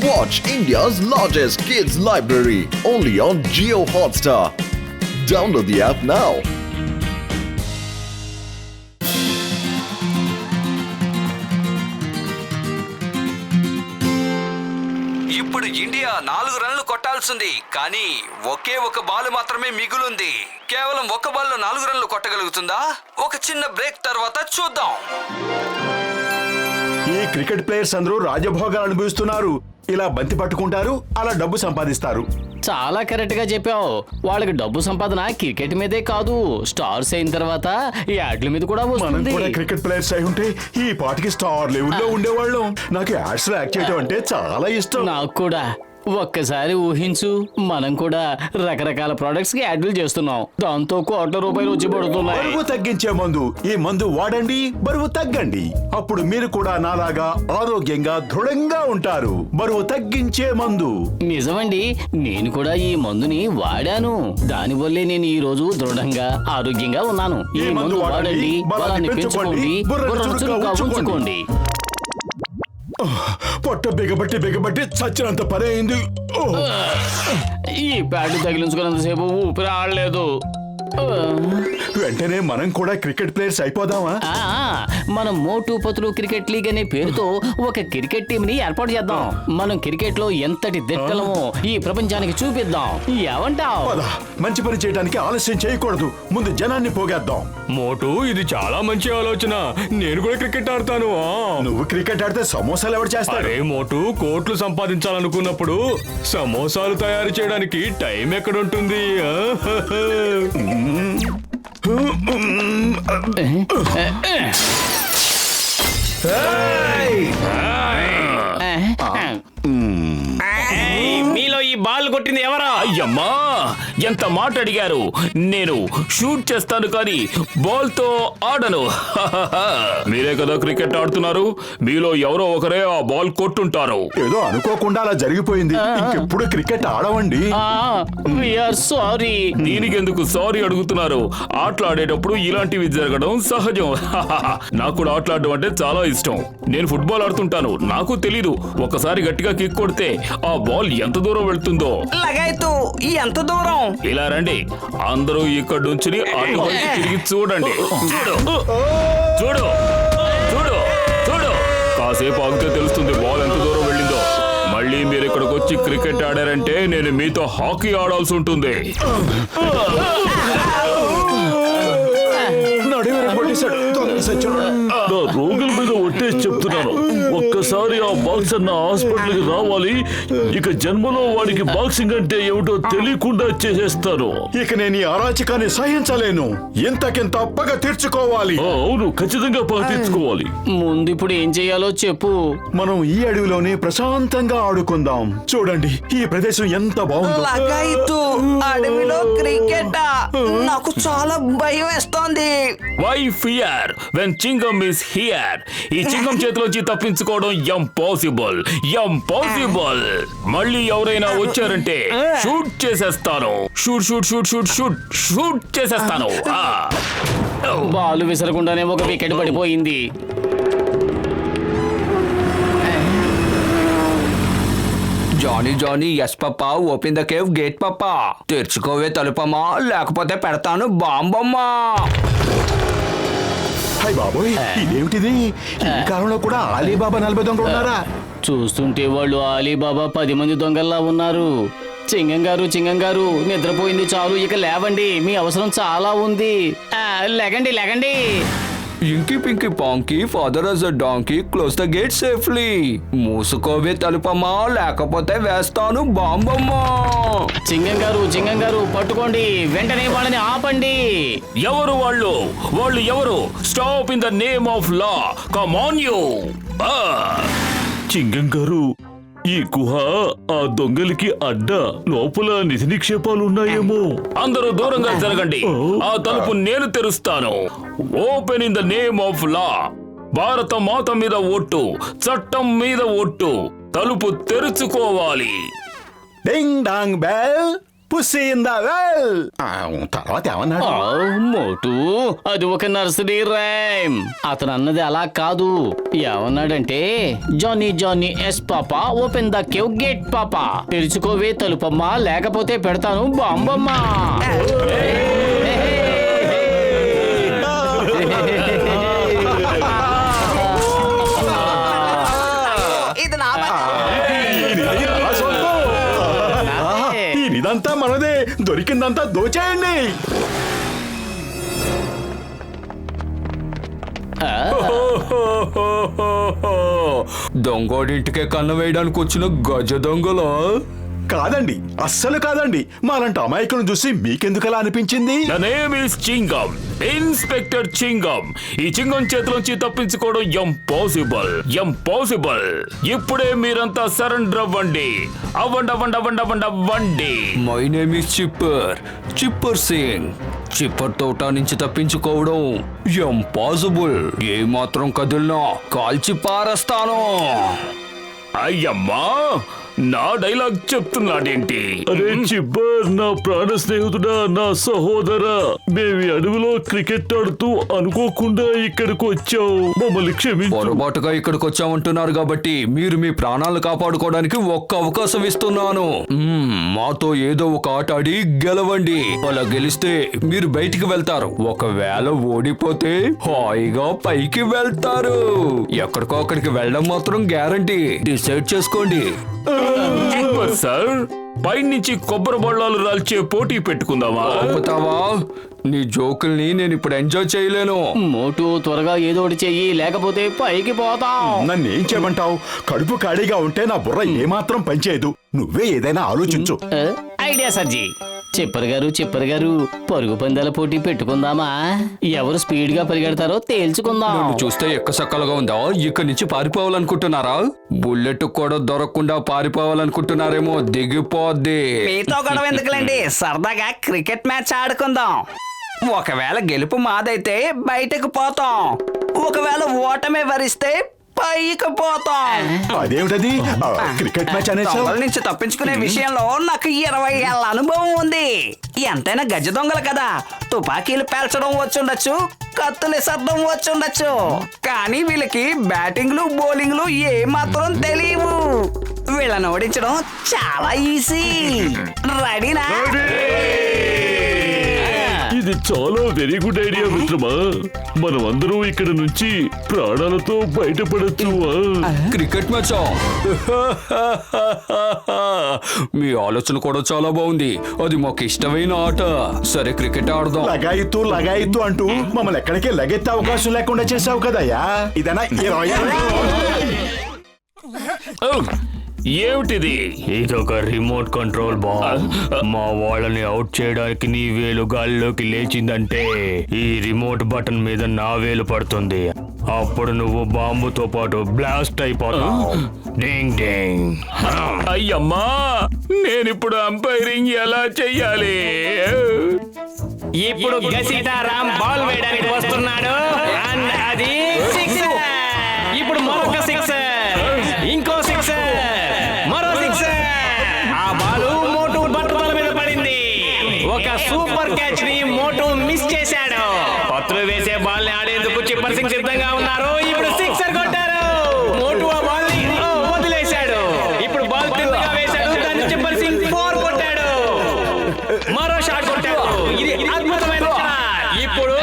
Watch India's largest kids library only on Jio Hotstar. Download the app now. ఇప్పుడు India 4 రన్లు కొట్టాల్సింది, కానీ ఒకే ఒక ball మాత్రమే మిగులుంది. కేవలం ఒక బాల్లో 4 రన్లు కొట్టగలుగుతుందా? ఒక చిన్న బ్రేక్ తర్వాత చూద్దాం. ఈ క్రికెట్ ప్లేయర్స్ అందరూ రాజభోగాలు అనుభవిస్తున్నారు. ఇలా బంతి పట్టుకుంటారు, అలా డబ్బు సంపాదిస్తారు. చాలా కరెక్ట్ గా చెప్పావు. వాళ్ళకి డబ్బు సంపాదన క్రికెట్ మీదే కాదు, స్టార్స్ అయిన తర్వాత యాడ్ల మీద కూడా మనం వస్తుంది. కూడా క్రికెట్ ప్లేయర్స్ అయి ఉంటే ఈ పాటికి స్టార్ లెవెల్లో ఉండేవాళ్ళం. నాకు యాడ్స్ లో యాక్ట్ చేయడం అంటే చాలా ఇష్టం. నాకు కూడా. ఒక్కసారి ఊహించు, మనం కూడా రకరకాల ప్రొడక్ట్స్ కి యాడ్లు చేస్తున్నాం, దాంతో కోట్ల రూపాయలు వచ్చి పడుతున్నాయి. బరువు తగ్గించే మందు, ఈ మందు వాడండి, బరువు తగ్గండి. అప్పుడు మీరు కూడా నాలాగా ఆరోగ్యంగా దృఢంగా ఉంటారు. బరువు తగ్గించే మందు. నిజమండి, నేను కూడా ఈ మందుని వాడాను. దానివల్లే నేను ఈ రోజు దృఢంగా ఆరోగ్యంగా ఉన్నాను. ఈ మందు వాడండి, బలాన్ని పెంచుకోండి, బుర్రను చురుగ్గా ఉంచుకోండి. పొట్ట బిగబట్టి చచ్చినంత పని అయింది. ఈ ప్యాడ్ తగిలించుకున్నంతసేపు ఊపిరి ఆడలేదు. వెంటనే మనం కూడా క్రికెట్ ప్లేయర్స్ అయిపోదామా? మనం మోటు పతులు క్రికెట్ లీగ్ అనే పేరుతో ఒక క్రికెట్ టీం ని ఏర్పాటు చేద్దాం. మనం క్రికెట్ లో ఎంతటి దిట్టలమో ఈ ప్రపంచానికి చూపిద్దాం. ఏమంటావ్? మంచి పని చేయడానికి ఆలస్యం చేయకూడదు. ముందు జనాన్ని పోగేద్దాం. మోటు, ఇది చాలా మంచి ఆలోచన. నేను కూడా క్రికెట్ ఆడతాను. నువ్వు క్రికెట్ ఆడితే సమోసాలు ఎవరు చేస్తారు? అరే మోటు, కోట్లు సంపాదించాలనుకున్నప్పుడు సమోసాలు తయారు చేయడానికి టైం ఎక్కడుంటుంది? మీలో ఈ బాల్ కొట్టింది ఎవరా? అయ్యమ్మా, ఎంత మాట అడిగారు. నేను షూట్ చేస్తాను కానీ బాల్ తో ఆడను. మీరే కదా క్రికెట్ ఆడుతున్నారు, మీలో ఎవరో ఒకరే ఆ బాల్ కొట్టుంటారు. ఏదో అనుకోకుండా అలా జరిగిపోయింది. ఇంకెప్పుడు క్రికెట్ ఆడవండి. సారీ. దీనికెందుకు సారీ అడుగుతున్నారు? ఆటలాడేటప్పుడు ఇలాంటివి జరగడం సహజం. నాకు కూడా ఆటలాడడం అంటే చాలా ఇష్టం. నేను ఫుట్బాల్ ఆడుతుంటాను. నాకు తెలీదు, ఒకసారి గట్టిగా కిక్ కొడితే ఆ బాల్ ఎంత దూరం వెళ్తుందో. లగాయితూ ఎంత దూరం? ఇలా రండి, అందరూ ఇక్కడ నుంచి తిరిగి చూడండి. చూడు చూడు చూడు చూడు, కాసేపు ఆగితే తెలుస్తుంది బాల్ ఎంత దూరం వెళ్ళిందో. మళ్ళీ మీరు ఇక్కడికి వచ్చి క్రికెట్ ఆడారంటే నేను మీతో హాకీ ఆడాల్సి ఉంటుంది. నా రోగుల మీద ఒట్టేసి చెప్తున్నాను, ఒక్కసారి ఆ బాక్సర్ నా హాస్పిటల్కి రావాలి. ఇక జన్మలో వాడికి బాక్సింగ్ అంటే ఏమిటో తెలియకుండా చేసేస్తాను. ఇక నేను ఈ అరాచకాన్ని సహించలేను. ఎంతకెంత పగ తీర్చుకోవాలి. అవును, ఖచ్చితంగా పగ తీర్చుకోవాలి. ముందు ఇప్పుడు ఏం చెయ్యాలో చెప్పు. మనం ఈ అడవిలోనే ప్రశాంతంగా ఆడుకుందాం. చూడండి ఈ ప్రదేశం ఎంత బాగుందో. లగాయితూ అడవిలో క్రికెట్, నాకు చాలా భయం వేస్తోంది. Why fear when Chingam is here? ఈ చింగం చేతిలోంచి తప్పించుకోవడం ఇంపాసిబుల్. మళ్ళీ ఎవరైనా వచ్చారంటే షూట్ చేసేస్తాను. షూట్ చేసేస్తాను. బాల్ విసరకుండానే ఒక వికెట్ పడిపోయింది. Johnny yes papa, open the cave gate papa. తెరుచుకోవే తలుపమ్మా, లేకపోతే పెడతాను బాంబమ్మా. హాయ్ బాబోయ్, ఇదేమిటిది? ఈ కాలంలో కూడా అలీబాబా 40 దొంగలు ఉన్నారా? చూస్తుంటే వాళ్ళు అలీబాబా 10 మంది దొంగల్లా ఉన్నారు. చింగం గారు నిద్రపోయింది చాలు, ఇక లేవండి, మీ అవసరం చాలా ఉంది. లెగండి. Inky pinky ponky, father as a donkey, close the gate safely. మూసుకోవే తలుపమ్మా, లేకపోతే వేస్తాను బాంబమ్మా. చింగం గారు పట్టుకోండి, వెంటనే వాళ్ళని ఆపండి. ఎవరు వాళ్ళు ఎవరు? Stop in the name of law. Come on you. చింగం గారు, ఈ గుహ ఆ దొంగలకి అడ్డ. లోపల నిధి నిక్షేపాలు ఉన్నాయేమో. అందరూ దూరంగా జరగండి. ఆ తలుపు నేను తెరుస్తాను. Open in the name of law. భారత మాత మీద ఒట్టు, చట్టం మీద ఒట్టు. తలుపు తెరుచుకోవాలి. Ding dong bell. Pussy in the well. తర్వాత ఏమన్నాడు? మోటు అది ఒక నర్సరీ రైమ్. అతను అన్నది అలా కాదు. ఏమన్నాడంటే Johnny Johnny yes papa open the cave gate papa, తెరుచుకోవే తలుపమ్మా లేకపోతే పెడతాను బాంబమ్మా. ఇదంతా మనదే, దొరికిందంతా దోచేయండి. దొంగోడింటికే కన్ను వేయడానికి వచ్చిన గజ దొంగలో కాదండి, అస్సలు కాదండి. మాలాంటి అమాయకులను చూసి మీకెందుకలా అనిపించింది? నా నేమ్ ఇస్ చింగం, ఇన్స్పెక్టర్ చింగం. ఈ చింగం చేతిలోంచి తప్పించుకోవడం ఇంపాసిబుల్, ఇంపాసిబుల్. ఇప్పుడే మీరంతా సరెండర్ అవ్వండి. అవ్వండి అవ్వండి అవ్వండి అవ్వండి అవ్వండి. My name is Chipper Singh. Chipper తోట నుంచి తప్పించుకోవడం ఇంపాసిబుల్. ఏ మాత్రం కదిలినా కాల్చి పారేస్తాను. అయ్యమ్మా, నా డైలాగ్ చెప్తున్నాడేంటి? అరే చిబ్బర్, నా ప్రాణ స్నేహితుడా, నా సహోదరా, మేము ఈ అడవిలో క్రికెట్ ఆడుతూ అనుకోకుండా ఇక్కడికి వచ్చాం, మమ్మల్ని క్షమించు. పొరపాటుగా ఇక్కడికి వచ్చామంటున్నారు కాబట్టి మీరు మీ ప్రాణాలను కాపాడుకోవడానికి ఒక్క అవకాశం ఇస్తున్నాను. మాతో ఏదో ఒక ఆట ఆడి గెలవండి. అలా గెలిస్తే మీరు బయటికి వెళ్తారు. ఒకవేళ ఓడిపోతే హాయిగా పైకి వెళ్తారు. ఎక్కడికో అక్కడికి వెళ్ళడం మాత్రం గ్యారంటీ. డిసైడ్ చేసుకోండి. సార్, పైనుంచి కొబ్బరి బొళ్ళాలు రాల్చే పోటీ పెట్టుకుందామా? ఆపుతావా? నీ జోకుల్ని నేను ఇప్పుడు ఎంజాయ్ చేయలేను. మోటు త్వరగా ఏదో ఒకటి చెయ్యి, లేకపోతే పైకి పోతాం. నన్నేం చేయమంటావు? కడుపు ఖాళీగా ఉంటే నా బుర్ర ఏమాత్రం పనిచేయదు. నువ్వే ఏదైనా ఆలోచించు. ఐడియా సర్జీ. చెప్పరు గారు పరుగు పందాల పోటీ పెట్టుకుందామా? ఎవరు స్పీడ్ గా పరిగెడతారో తేల్చుకుందాం. నన్ను చూస్తే ఎక్కసక్కలుగా ఉందా? ఇక్కడి నుంచి పారిపోవాలనుకుంటున్నారా? బుల్లెట్ కూడా దొరకకుండా పారిపోవాలనుకుంటున్నారేమో. దిగిపోద్ది. మీతో గొడవ ఎందుకులేండి, సరదాగా క్రికెట్ మ్యాచ్ ఆడుకుందాం. ఒకవేళ గెలుపు మాదైతే బయటకు పోతాం, ఒకవేళ ఓటమే వరిస్తే పైకి పోతాం. అదేమిటది? క్రికెట్ మ్యాచ్ అనేసి దొంగల నుంచి తప్పించుకునే విషయంలో నాకు 20 ఏళ్ల అనుభవం ఉంది. ఎంతైనా గజ దొంగలు కదా, తుపాకీలు పేల్చడం వచ్చుండొచ్చు, కత్తులు సర్దం వచ్చుండొచ్చు, కానీ వీళ్ళకి బ్యాటింగ్లు బౌలింగ్లు ఏ మాత్రం తెలియవు. వీళ్ళని ఓడించడం చాలా ఈజీ. రెడీనా? ఇది చాలా వెరీ గుడ్ ఐడియా మిత్రమా. మనం అందరూ ఇక్కడ నుంచి ప్రాణాలతో బయటపడచ్చు. క్రికెట్ మ్యాచా? మీ ఆలోచన కూడా చాలా బాగుంది. అది మాకు ఇష్టమైన ఆట. సరే, క్రికెట్ ఆడదాం. లగాయిత్తు అంటూ మమ్మల్ని ఎక్కడికి లగెత్తే అవకాశం లేకుండా చేసావు కదయ్యా. ఇదన్నా 20 ఏమిటిది? ఇదొక రిమోట్ కంట్రోల్ బాల్. మా వాళ్ళని అవుట్ చేయడానికి నీ వేలు గాలిలోకి లేచిందంటే ఈ రిమోట్ బటన్ మీద నా వేలు పడుతుంది. అప్పుడు నువ్వు బాంబుతో పాటు బ్లాస్ట్ అయిపోతావు. డింగ్ డింగ్. అయ్యమ్మా, నేనిప్పుడు అంపైరింగ్ ఎలా చెయ్యాలి? ఇప్పుడు గసీతారాం బాల్ వేయడానికి వస్తున్నాడు. And అది సిక్సర్. ఇప్పుడు మరొక సిక్సర్, ఇంకో సిక్సర్, మరో సిక్సర్. ఆ బాలు మోటు బట్టల మీద పడింది. ఒక సూపర్ క్యాచ్ ని మోటు మిస్ చేశాడు. పత్రులు వేసే బాల్ ని ఆడేందుకు చిప్పర్ సింగ్ సిద్ధంగా ఉన్నారు. ఇప్పుడు సిక్సర్ కొట్టారు. మోటు ఆ బాల్ ని వదిలేశాడు. ఇప్పుడు బాల్ తిన్నగా వేశాడు. దాన్ని చిప్పర్ సింగ్ 4 కొట్టాడు. మరో షాట్ కొట్టాడు. ఇది అద్భుతమైన షాట్. ఇప్పుడు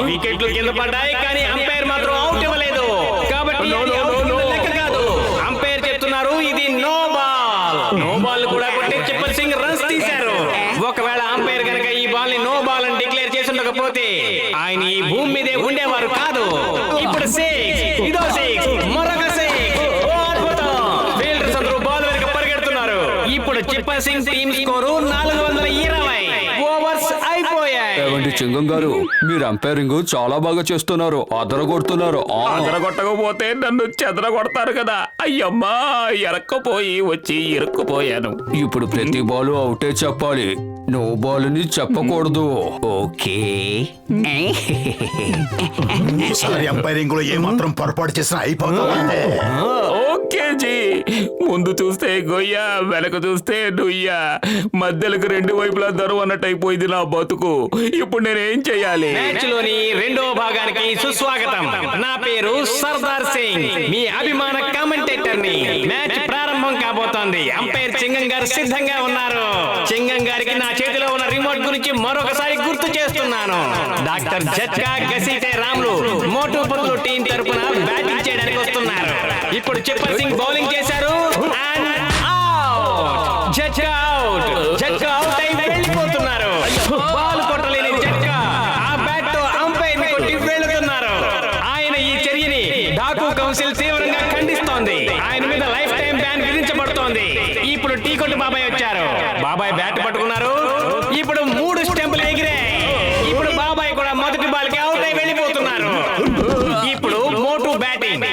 వికెట్లు కింద పడ్డాయి, కానీ అంపైర్ మాత్రం అవుట్ ఇవ్వలేదు. కాబట్టి ఇది out కింద లెక్క కాదు. అంపైర్ చెప్తున్నారు ఇది నో బాల్. నో బాల్ కూడా కొట్టి చిప్పర్ సింగ్ రన్స్ తీశారు. ఒకవేళ అంపైర్ గనక ఈ బాల్ ని నో బాల్ అని డిక్లేర్ చేసి ఉండకపోతే ఆయన ఈ భూమి మీదే ఉండేవారు కాదు. ఇప్పుడు 6, ఇదో 6, మరొక 6. ఓ అద్భుతం! ఫీల్డర్స్ అందరూ బాల్ వెనక పరిగెడుతున్నారు. ఇప్పుడు చిప్పర్ సింగ్ టీమ్ స్కోరు 420. ఓవర్స్ అయిపోయాయి. ఏమండి చింగం గారు, మీరు అంపైరింగ్ చాలా బాగా చేస్తున్నారు. అదరగొడుతున్నారు. అదరగొట్టకపోతే నన్ను చెదరగొడతారు కదా. అయ్యమ్మా, ఎరక్కపోయి వచ్చి ఇరుక్కుపోయాను. ఇప్పుడు ప్రతి బాలు అవుటే చెప్పాలి, నో బాల్ ని చెప్పకూడదు. ఓకే? ఈసారి అంపైరింగ్ లో ఏమాత్రం పొరపాటు చేసినా అయిపోతావు. ఓకే జీ, ముందు చూస్తే గొయ్య, వెనక చూస్తే నుయ్య, మధ్యలకు రెండు వైపులా దరువు అన్నట్టు అయిపోయింది నా బతుకు. ఇప్పుడు నేనేం చెయ్యాలి? మ్యాచ్ లోని రెండో భాగానికి సుస్వాగతం. నా పేరు సర్దార్ సింగ్, మీ అభిమాన కామెంటేటర్ ని. మ్యాచ్ ప్రారంభం కాబోతోంది. అంపైర్ చింగం గారు సిద్ధంగా ఉన్నారు. చింగం గారికి నా చేతిలో ఉన్న రిమోట్ గురించి మరొకసారి గుర్తు చేస్తున్నాను. డాక్టర్ జట్కా గసీటే రాములు మోటు పతులు టీం తరపున బ్యాటింగ్ చేయడానికి వస్తున్నారు. ఇప్పుడు చిప్పర్ సింగ్ బౌలింగ్ చేశారు. జట్కా అవుట్. జట్కా అవుట్ అయి వెళ్ళిపోతున్నారు. బాల్ కొట్టలేని జట్కా ఆ బ్యాట్ తో అంపైర్ ని కొట్టి వెళ్తున్నారు. ఆయన ఈ చర్యని డాకు కౌన్సిల్ తీవ్రంగా ఖండిస్తోంది. ఆయన మీద లైఫ్ టైం బ్యాన్ విధించబడుతోంది. ఇప్పుడు టీ కొట్టు బాబాయ్ వచ్చారు. బాబాయ్ బ్యాట్ పట్టుకున్నారు. ఇప్పుడు 3 స్టెంపులు ఎగిరాయి. ఇప్పుడు బాబాయ్ కూడా మొదటి బాల్ కి అవుట్ అయి వెళ్ళిపోతున్నారు. ఇప్పుడు మోటు బ్యాటింగ్.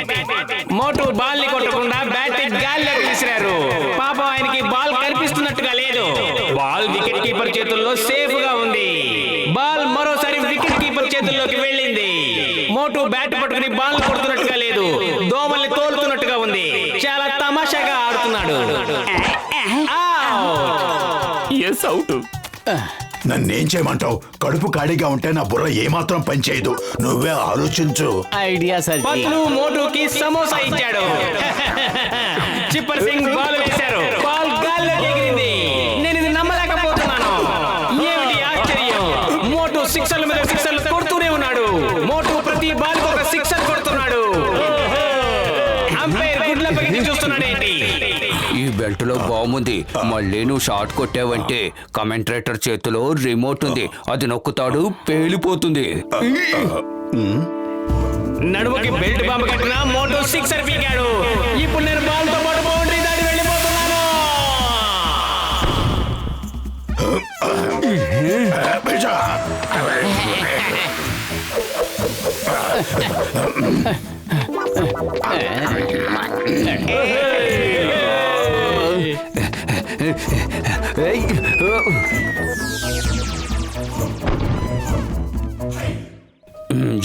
మోటు బాల్ ని కొట్టకుండా బ్యాటింగ్ గాల్లోకి విసిరారు. పాపం ఆయనకి బాల్ కనిపిస్తున్నట్టుగా లేదు. బాల్ వికెట్ కీపర్ చేతుల్లో సేఫ్ గా ఉంది. బాల్ మరోసారి వికెట్ కీపర్ చేతుల్లోకి వెళ్ళింది. మోటు బ్యాట్ పట్టుకుని బాల్ కొడుతున్నట్టుగా లేదు. దోమల్ని తోలుతున్నట్టుగా ఉంది. చాలా తమాషాగా ఆడుతున్నాడు. Yes, out. నన్నేం చేయమంటావు? కడుపు ఖాళీగా ఉంటే నా బుర్ర ఏమాత్రం పనిచేయదు. నువ్వే ఆలోచించు. Idea sir. పత్లు మోటుకి సమోసా ఇచ్చాడు. చిప్పర్ సింగ్ బాల్ వేశారు. బాల్ గాల్లోకి ఎగిరింది. నేను ఇది నమ్మలేకపోతున్నాను. ఏమిటి ఆశ్చర్యం! మోటు సిక్సర్ల మీద సిక్సర్లు కొడుతూనే ఉన్నాడు. మోటు ప్రతి బాల్ ఒక సిక్సర్ కొడుతున్నాడు. అంపైర్ గుడ్ల పగిలి చూస్తున్నాడేంటి? ఈ బెల్ట్ లో బాగుంది. మళ్ళీ నువ్వు షాట్ కొట్టావంటే కమెంటరేటర్ చేతిలో రిమోట్ ఉంది. అది నొక్కుతాడు, పేలిపోతుంది. నడుముకి బెల్ట్ బాంబు కట్టిన మోటు సిక్సర్ పీకాడు. ఇప్పుడు నేను బాల్ తో పాటు బౌండరీ దాటి వెళ్ళిపోతున్నాను.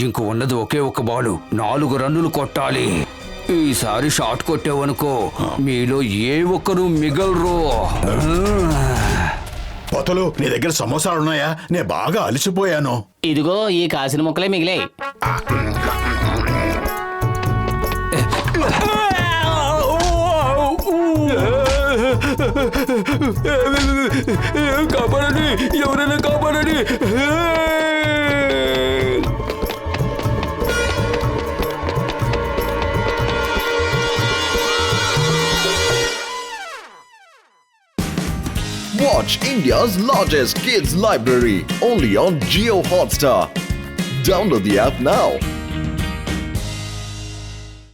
ఇంక ఉన్నది ఒకే ఒక బాలు. 4 రన్నులు కొట్టాలి. ఈసారి షాట్ కొట్టావనుకో మీలో ఏ ఒక్కరు మిగలరు. పొతలు, నీ దగ్గర సమోసాలు ఉన్నాయా? నేను బాగా అలసిపోయాను. ఇదిగో ఈ కాసిన ముక్కలే మిగిలే. కాపాడండి, ఎవరైనా కాపాడండి. Watch India's largest kids library only on Jio Hotstar. Download the app now.